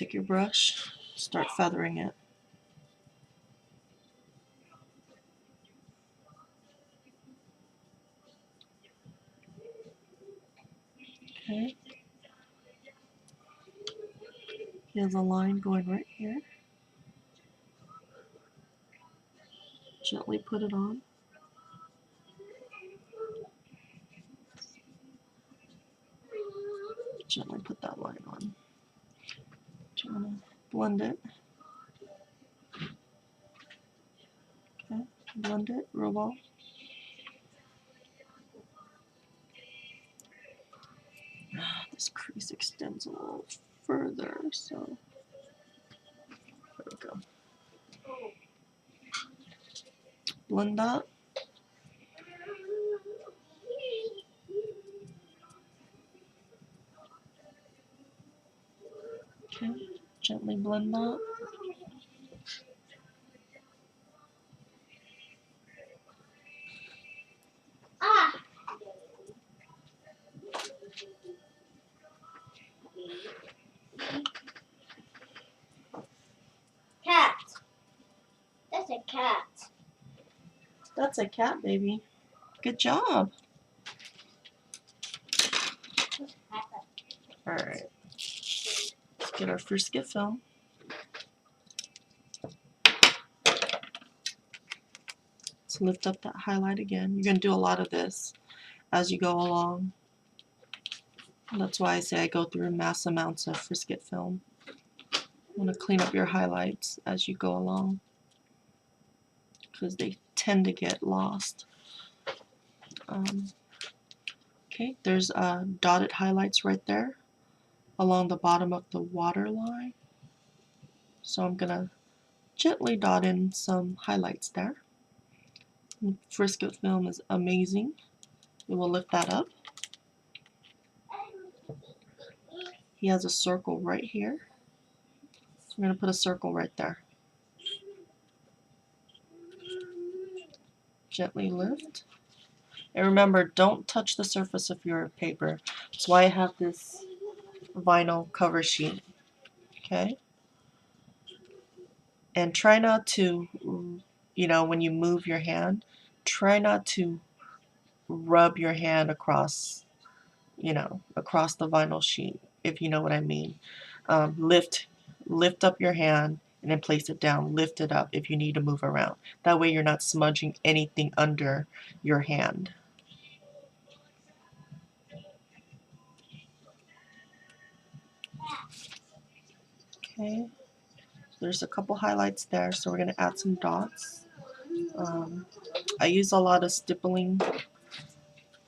Take your brush, start feathering it. Okay. Here's a line going right here. Gently put it on. Gently put that line on. You want to blend it. Okay, blend it real well. This crease extends a little further, so there we go. Blend that. Okay, gently blend that. Cat. That's a cat. That's a cat, baby. Good job. Alright. Let's get our frisket film. Let's lift up that highlight again. You're going to do a lot of this as you go along. That's why I say I go through mass amounts of frisket film. You want to clean up your highlights as you go along, because they tend to get lost. Okay, there's dotted highlights right there along the bottom of the water line. So I'm going to gently dot in some highlights there. Frisket film is amazing. We will lift that up. He has a circle right here. So we're going to put a circle right there. Gently lift. And remember, don't touch the surface of your paper. That's why I have this vinyl cover sheet. Okay? And try not to, when you move your hand, try not to rub your hand across, across the vinyl sheet, if you know what I mean. Lift up your hand and then place it down. Lift it up if you need to move around. That way you're not smudging anything under your hand. Okay, there's a couple highlights there, so we're going to add some dots. I use a lot of stippling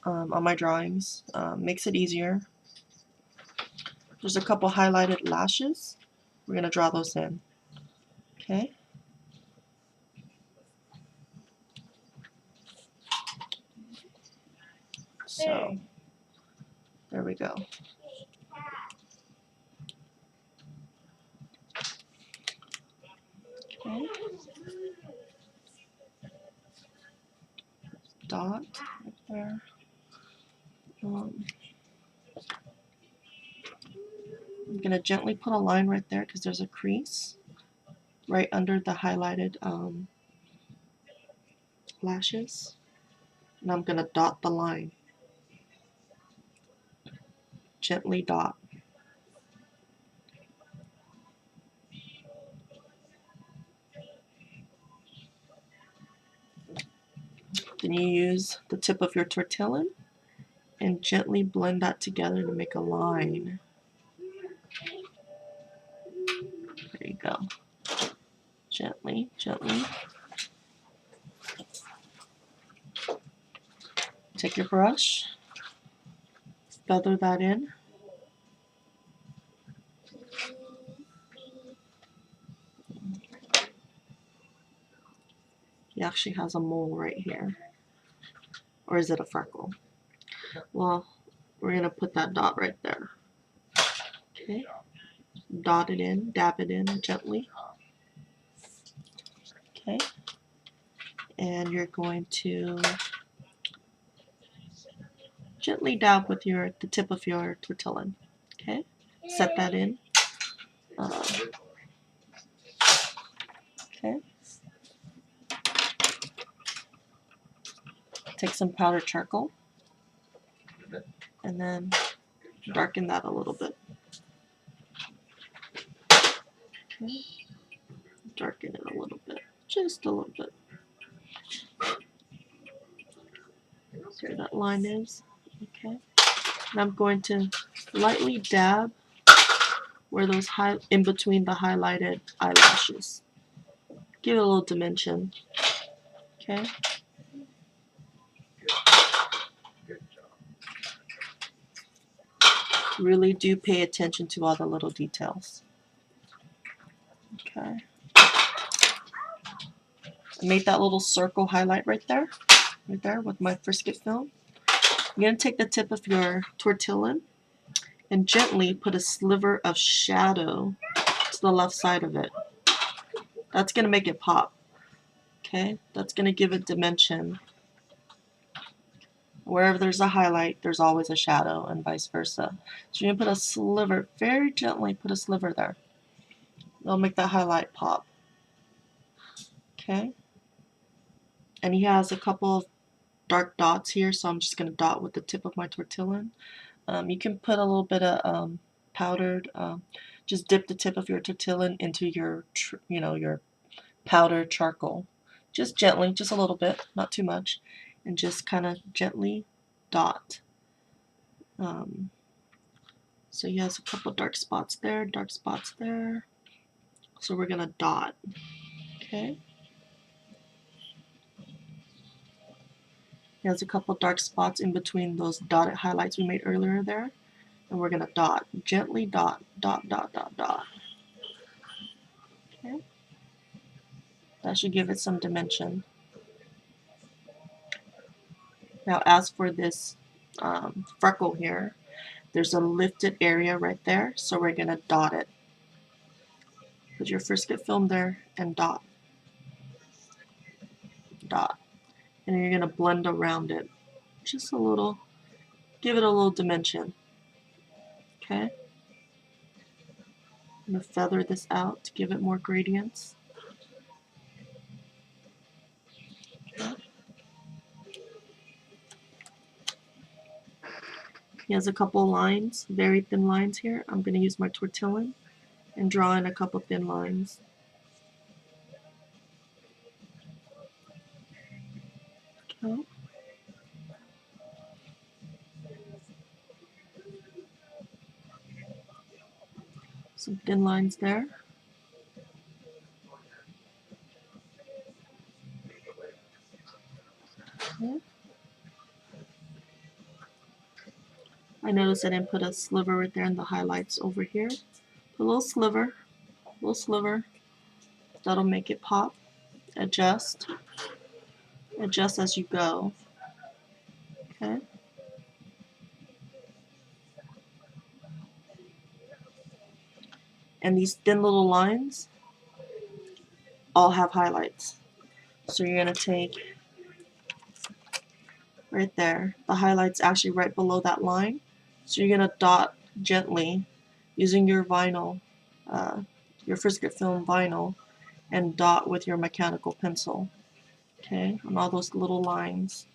on my drawings. Makes it easier. There's a couple highlighted lashes. We're going to draw those in. Okay. So, there we go. Okay. Dot right there. I'm going to gently put a line right there because there's a crease right under the highlighted lashes. And I'm going to dot the line. Gently dot. Then you use the tip of your tortillon and gently blend that together to make a line. There you go. Gently, gently. Take your brush, feather that in. He actually has a mole right here. Or is it a freckle? Well, we're going to put that dot right there. Okay. Dot it in, dab it in gently. Okay. And you're going to gently dab with the tip of your tortillon. Okay. Set that in. Okay. Take some powdered charcoal and then darken that a little bit. Okay. Darken it a little bit, just a little bit. See where that line is? Okay. And I'm going to lightly dab where those in between the highlighted eyelashes. Give it a little dimension. Okay. Really do pay attention to all the little details. Okay. I made that little circle highlight right there with my Frisket film. I'm going to take the tip of your tortillon and gently put a sliver of shadow to the left side of it. That's going to make it pop. Okay, that's going to give it dimension. Wherever there's a highlight, there's always a shadow, and vice versa. So you're going to put a sliver, very gently put a sliver there. It'll make that highlight pop. Okay, and he has a couple of dark dots here, so I'm just going to dot with the tip of my tortillon. You can put a little bit of powdered, just dip the tip of your tortillon into your, your powdered charcoal. Just gently, just a little bit, not too much, and just kind of gently dot. So he has a couple dark spots there, So we're gonna dot. Okay. He has a couple dark spots in between those dotted highlights we made earlier there, and we're gonna dot, gently dot, dot, dot, dot, dot. Okay. That should give it some dimension. Now, as for this freckle here, there's a lifted area right there, so we're gonna dot it. Put your Frisket film there and dot, dot, and you're gonna blend around it, just a little, give it a little dimension. Okay. I'm gonna feather this out to give it more gradients. Okay. He has a couple lines, very thin lines here. I'm gonna use my tortillon and draw in a couple thin lines. Okay. Some thin lines there. Okay. I noticed I didn't put a sliver right there in the highlights over here. Put a little sliver, That'll make it pop. Adjust as you go. Okay. And these thin little lines all have highlights. So you're gonna take right there, the highlight's actually right below that line. So you're gonna dot gently using your vinyl, your Frisket film vinyl, and dot with your mechanical pencil. Okay, on all those little lines.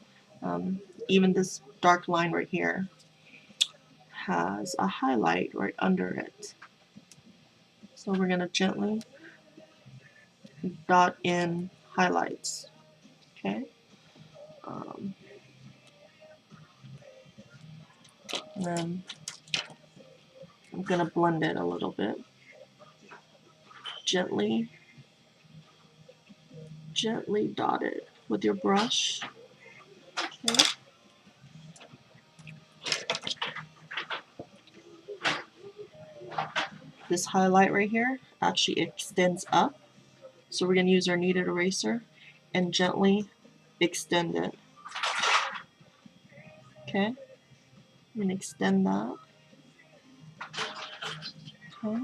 Even this dark line right here has a highlight right under it. So we're gonna gently dot in highlights. Okay. And then I'm gonna blend it a little bit. Gently dot it with your brush. Okay. This highlight right here actually extends up, so we're going to use our kneaded eraser and gently extend it. Okay, I'm going to extend that. Okay.